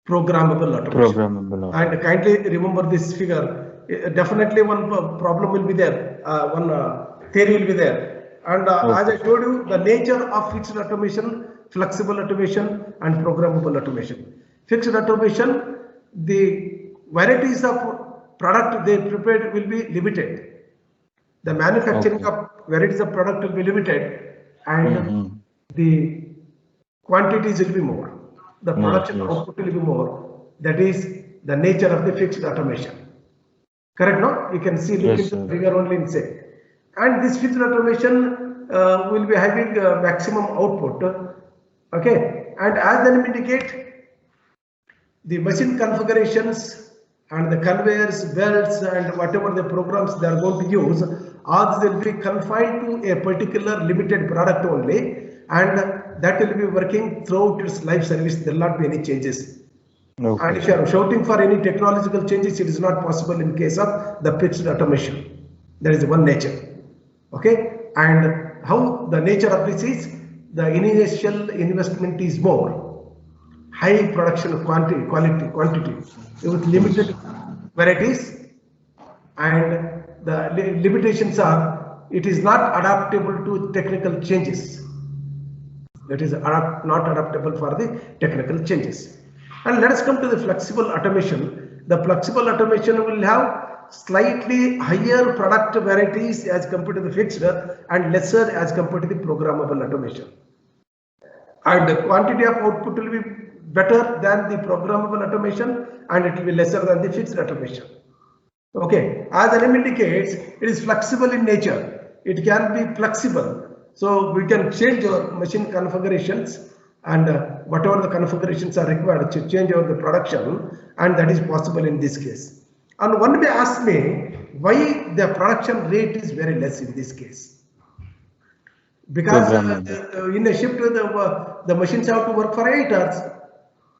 programmable automation. Programmable. And kindly remember this figure. Definitely one problem will be there, one theory will be there. And as I told you, the nature of fixed automation, flexible automation, and programmable automation. Fixed automation, the varieties of product they prepared will be limited. The manufacturing of varieties of product will be limited, and the quantities will be more. The production output will be more. That is the nature of the fixed automation. Correct, no? You can see, look into the figure only in say. And this fixed automation will be having maximum output. Okay, and as the name indicate, the machine configurations and the conveyors, belts, and whatever the programs they are going to use, all these will be confined to a particular limited product only, and that will be working throughout its life service. There will not be any changes. And if you are shouting for any technological changes, it is not possible in case of the fixed automation. That is one nature. Okay, and how the nature of this is, the initial investment is more, high production quantity with limited varieties, and the limitations are it is not adaptable to technical changes. That is not adaptable for the technical changes. And let us come to the flexible automation. The flexible automation will have slightly higher product varieties as compared to the fixed and lesser as compared to the programmable automation. And the quantity of output will be better than the programmable automation, and it will be lesser than the fixed automation. Okay, as the name indicates, it is flexible in nature. It can be flexible. So we can change our machine configurations, and whatever the configurations are required to change over the production, and that is possible in this case. And one may ask me why the production rate is very less in this case. Because in a shift the machines have to work for 8 hours.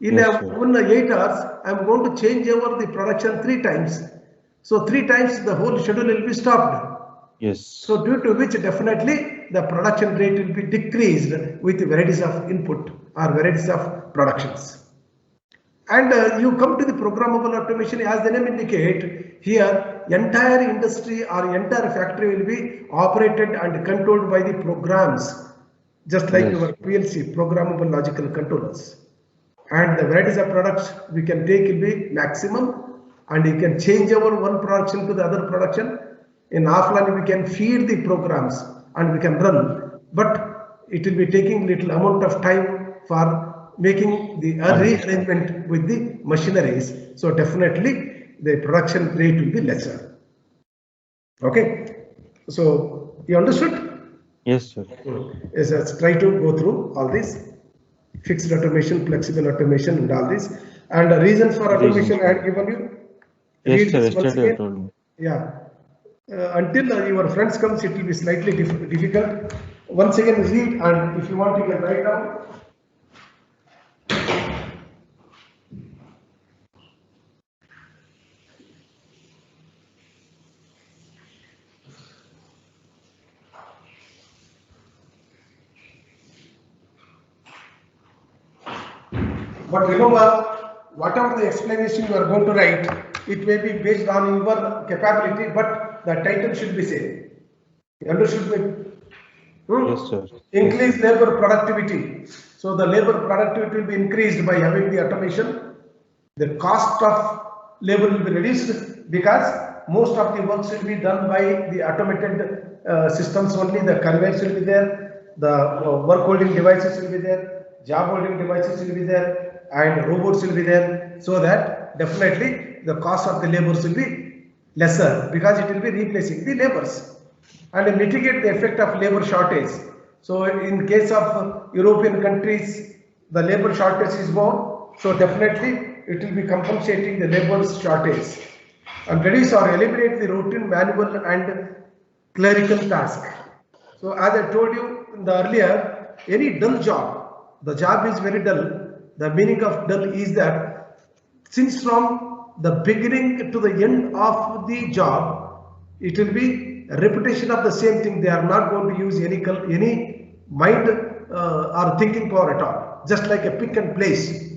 In 8 hours, I am going to change over the production 3 times. So 3 times the whole schedule will be stopped. So due to which definitely the production rate will be decreased with varieties of input or varieties of productions. And you come to the programmable automation, as the name indicate, here entire industry or entire factory will be operated and controlled by the programs, just like your PLC, programmable logical controllers. And the varieties of products we can take will be maximum, and you can change over one production to the other production. In offline we can feed the programs and we can run, but it will be taking little amount of time for making the rearrangement with the machineries. So definitely the production rate will be lesser. Okay, so you understood? Yes, sir. Yes, let's try to go through all this fixed automation, flexible automation, and all this. And the reason for automation I had given you. Yes, sir. Yesterday I told me. Yeah. Until your friends comes, it will be slightly difficult. Once again read, and if you want, you can write down. But remember, whatever the explanation you are going to write, it may be based on your capability, but the title should be same. You understood me? Yes, sir. Increase labor productivity. So the labor productivity will be increased by having the automation. The cost of labor will be reduced because most of the works will be done by the automated systems only. The conveyors will be there, the work holding devices will be there, job holding devices will be there, and robots will be there. So that definitely the cost of the labors will be lesser because it will be replacing the labors. And mitigate the effect of labor shortage. So in case of European countries, the labor shortage is more. So definitely it will be compensating the labor shortage. And reduce or eliminate the routine, manual and clerical task. So as I told you in the earlier, any dull job, the job is very dull. The meaning of dull is that since from the beginning to the end of the job, it will be repetition of the same thing. They are not going to use any mind or thinking power at all, just like a pick and place.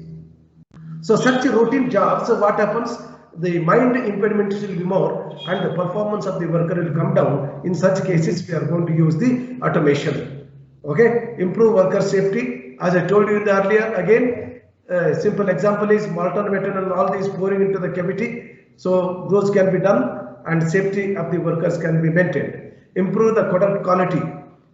So such routine jobs, what happens? The mind impediment will be more and the performance of the worker will come down. In such cases, we are going to use the automation. Okay, improve worker safety. As I told you earlier, again, simple example is molten metal and all these pouring into the cavity. So those can be done and safety of the workers can be maintained. Improve the product quality.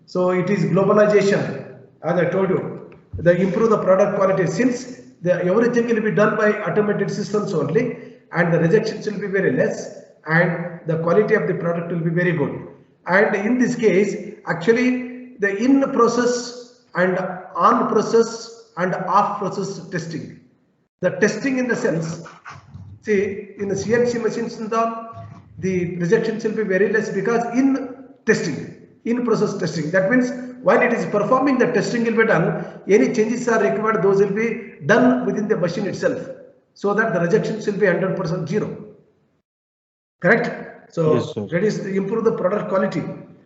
So it is globalization, as I told you. The improve the product quality since everything will be done by automated systems only, and the rejections will be very less, and the quality of the product will be very good. And in this case, actually, the in process and on process and off process testing. The testing in the sense, see, in the CNC machines, the rejections will be very less because in testing, in process testing. That means while it is performing, the testing will be done. Any changes are required, those will be done within the machine itself, so that the rejections will be 100% zero. Correct? So Yes, sir. improve the product quality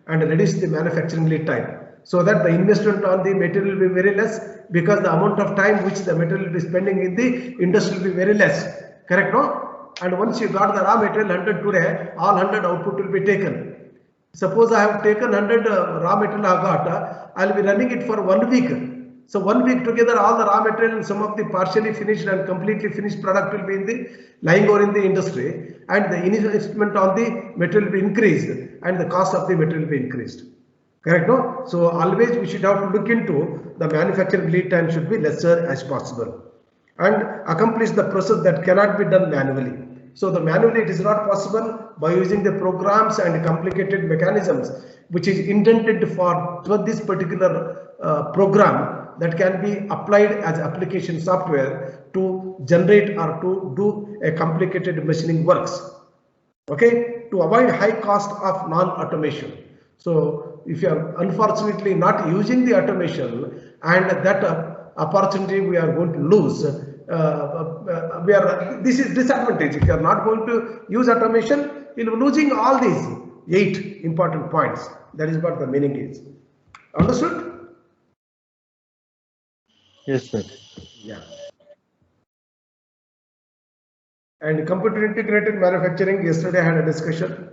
and reduce the manufacturing lead time, so that the investment on the material will be very less, because the amount of time which the material will be spending in the industry will be very less. Correct, no? And once you got the raw material 100 today, all 100 output will be taken. Suppose I have taken 100 raw material I got, I will be running it for 1 week. So 1 week together, all the raw material and some of the partially finished and completely finished product will be in the lying or in the industry, and the investment on the material will be increased and the cost of the material will be increased. Correct, no? So always we should have to look into the manufacturing lead time should be lesser as possible, and accomplish the process that cannot be done manually. So the manually it is not possible by using the programs and complicated mechanisms which is intended for this particular program that can be applied as application software to generate or to do a complicated machining works. Okay, to avoid high cost of non-automation. So if you are unfortunately not using the automation, and that opportunity we are going to lose, this is disadvantage. If you are not going to use automation, you will be losing all these 8 important points. That is what the meaning is. Understood? Yes, sir. Yeah. And computer integrated manufacturing, yesterday I had a discussion.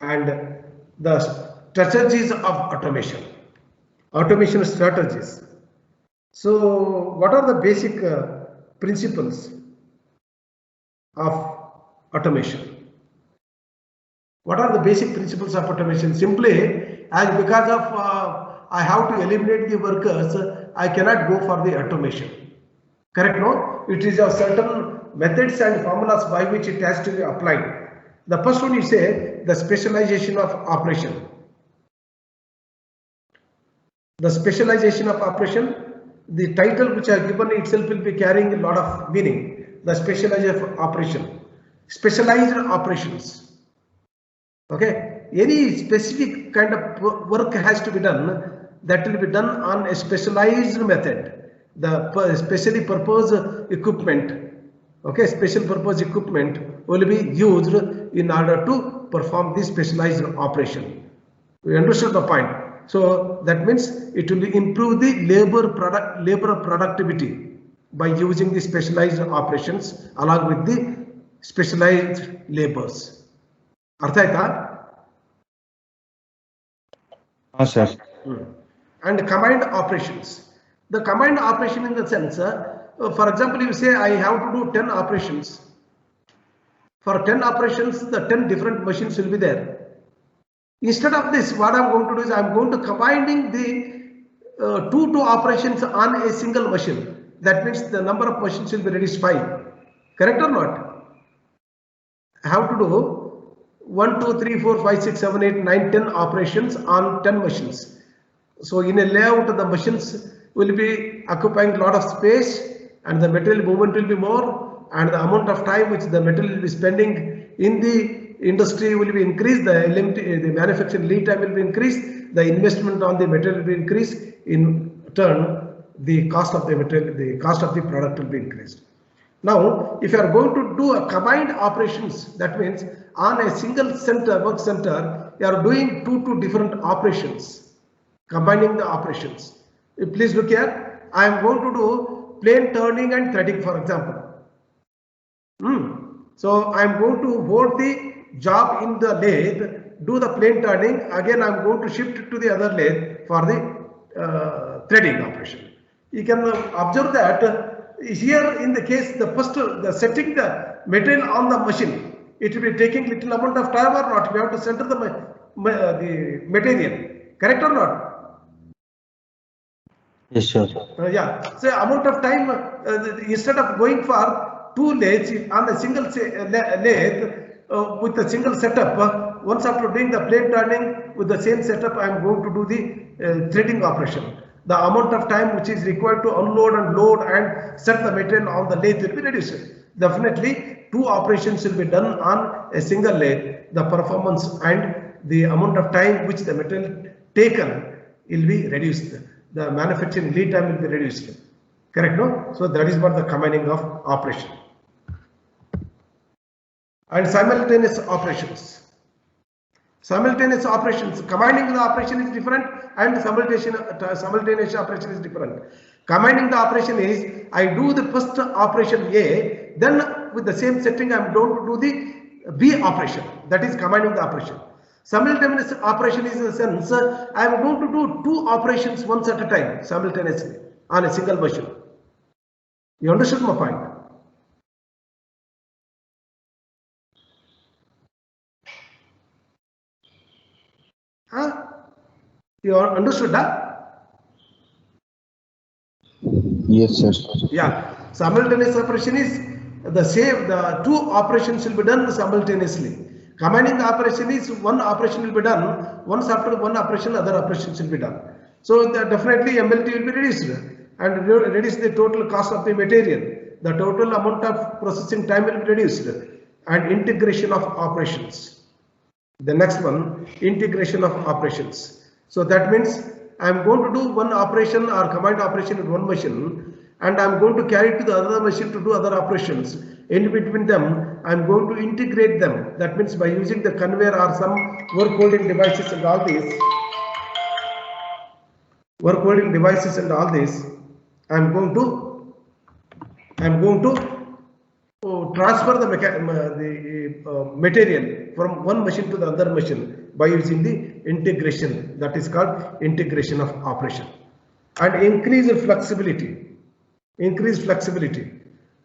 And the strategies of automation. Automation strategies. So what are the basic principles of automation? What are the basic principles of automation? Simply, as because of I have to eliminate the workers, I cannot go for the automation. Correct, no? It is a certain methods and formulas by which it has to be applied. The first one you say, the specialization of operation. The specialization of operation, the title which I have given itself will be carrying a lot of meaning. The specialization of operation. Specialized operations. Okay, any specific kind of work has to be done, that will be done on a specialized method. The specially purpose equipment, okay, special purpose equipment will be used in order to perform this specialized operation. We understood the point. So that means it will improve the labor productivity by using the specialized operations along with the specialized labors. Artha aita? Sir. And combined operations. The combined operation in the sense, for example, you say I have to do 10 operations. For 10 operations, the 10 different machines will be there. Instead of this, what I'm going to do is I'm going to combining the two operations on a single machine. That means the number of machines will be reduced 5. Correct or not? I have to do 1, 2, 3, 4, 5, 6, 7, 8, 9, 10 operations on 10 machines. So in a layout, the machines will be occupying a lot of space and the material movement will be more, and the amount of time which the material will be spending in the industry will be increased, the manufacturing lead time will be increased, the investment on the material will be increased, in turn the cost of the material, the cost of the product will be increased. Now, if you are going to do a combined operations, that means on a single center, work center, you are doing two different operations, combining the operations. Please look here. I am going to do plane turning and threading, for example. So I am going to hold the job in the lathe, do the plane turning. Again, I am going to shift it to the other lathe for the threading operation. You can observe that here in the case, the setting the material on the machine, it will be taking little amount of time or not. We have to center the material. Correct or not? Yes, sir. Yeah. So amount of time instead of going for two lathes on a single lathe with a single setup. Once after doing the plane turning with the same setup, I am going to do the threading operation. The amount of time which is required to unload and load and set the material on the lathe will be reduced. Definitely, two operations will be done on a single lathe. The performance and the amount of time which the material taken will be reduced. The manufacturing lead time will be reduced. Correct, no? So that is what the combining of operation. And simultaneous operations. Simultaneous operations, combining the operation is different and simultaneous operation is different. Combining the operation is, I do the first operation A, then with the same setting I am going to do the B operation. That is combining the operation. Simultaneous operation is in the sense, I am going to do two operations once at a time simultaneously on a single machine. You understood my point? Huh? You understood that? Yes, sir. Yeah. Simultaneous operation is the same. The two operations will be done simultaneously. Combining the operation is one operation will be done. Once after one operation, other operations will be done. So definitely MLT will be reduced and reduce the total cost of the material. The total amount of processing time will be reduced and integration of operations. The next one, integration of operations. So that means I am going to do one operation or combined operation in one machine and I am going to carry it to the other machine to do other operations. In between them, I am going to integrate them. That means by using the conveyor or some work holding devices and all these, I am going to transfer the material from one machine to the other machine by using the integration. That is called integration of operation. And increase flexibility.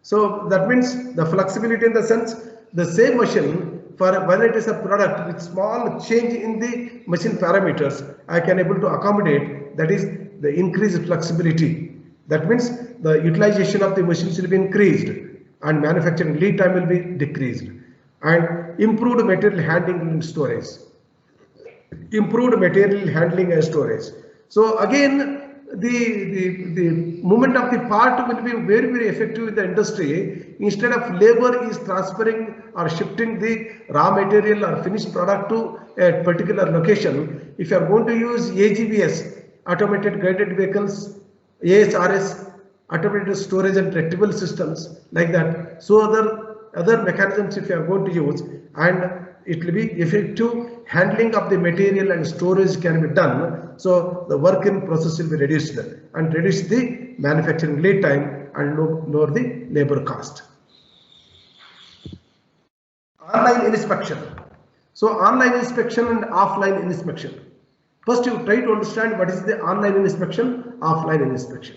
So that means the flexibility in the sense the same machine, for when it is a product with small change in the machine parameters, I can able to accommodate. That is the increased flexibility. That means the utilization of the machines will be increased and manufacturing lead time will be decreased, and improved material handling and storage. So again, the movement of the part will be very, very effective in the industry. Instead of labor is transferring or shifting the raw material or finished product to a particular location, if you are going to use AGVS, automated guided vehicles, ASRS, automated storage and retrieval systems like that. So other mechanisms if you are going to use, and it will be effective handling of the material and storage can be done. So the work in process will be reduced and reduce the manufacturing lead time and lower the labor cost. Online inspection. So online inspection and offline inspection. First you try to understand what is the online inspection, offline inspection.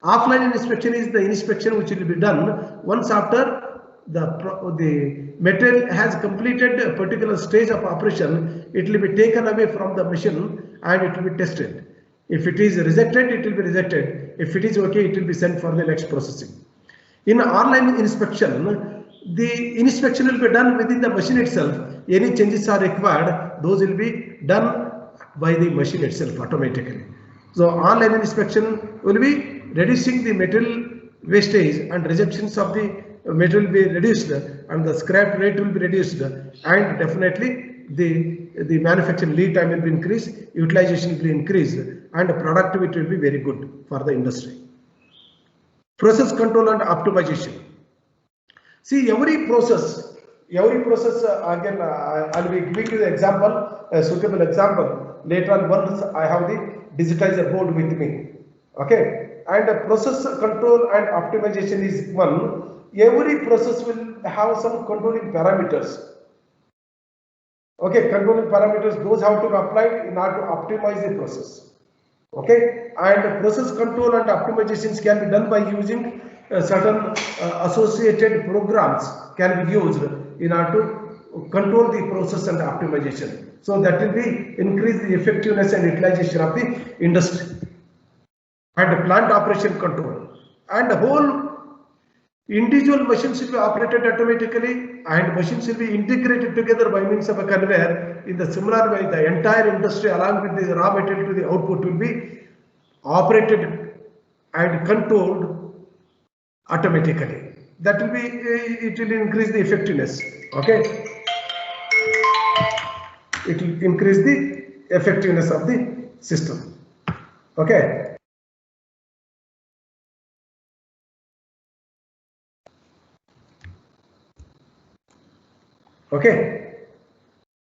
Offline inspection is the inspection which will be done once after the material has completed a particular stage of operation. It will be taken away from the machine and it will be tested. If it is rejected, it will be rejected. If it is okay, it will be sent for the next processing. In online inspection, the inspection will be done within the machine itself. Any changes are required, those will be done by the machine itself automatically. So online inspection will be reducing the material wastage and rejections of the material will be reduced and the scrap rate will be reduced, and definitely the manufacturing lead time will be increased, utilization will be increased, and productivity will be very good for the industry. Process control and optimization. See, every process again I will be giving you the example, a suitable example later on once I have the digitizer board with me. Okay, and process control and optimization is one. Every process will have some controlling parameters. Okay, controlling parameters, those have to be applied in order to optimize the process. Okay, and process control and optimizations can be done by using certain associated programs can be used in order to control the process and optimization. So that will be increase the effectiveness and utilization of the industry. And plant operation control, and the whole individual machines will be operated automatically, and machines will be integrated together by means of a conveyor. In the similar way, the entire industry along with the raw material to the output will be operated and controlled automatically. That will be, it will increase the effectiveness. Okay, it will increase the effectiveness of the system. Okay. Okay,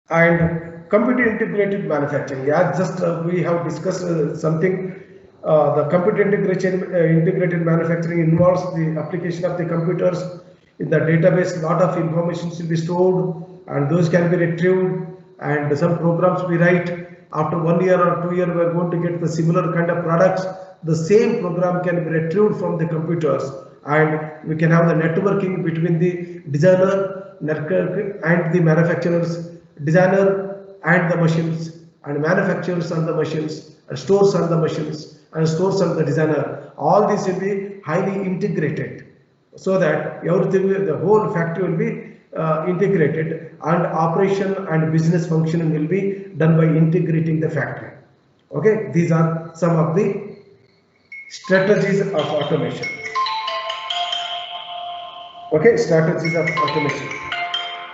and computer integrated manufacturing. Yeah, just we have discussed something. The computer integrated manufacturing involves the application of the computers in the database. Lot of information will be stored, and those can be retrieved. And some programs we write after 1 year or 2 years, we are going to get the similar kind of products. The same program can be retrieved from the computers, and we can have the networking between the designer and the manufacturers, designer and the machines, and manufacturers and the machines, and stores and the machines, and stores and the designer. All these will be highly integrated, so that everything, the whole factory will be integrated, and operation and business function will be done by integrating the factory. Okay, these are some of the strategies of automation. Okay, strategies of automation.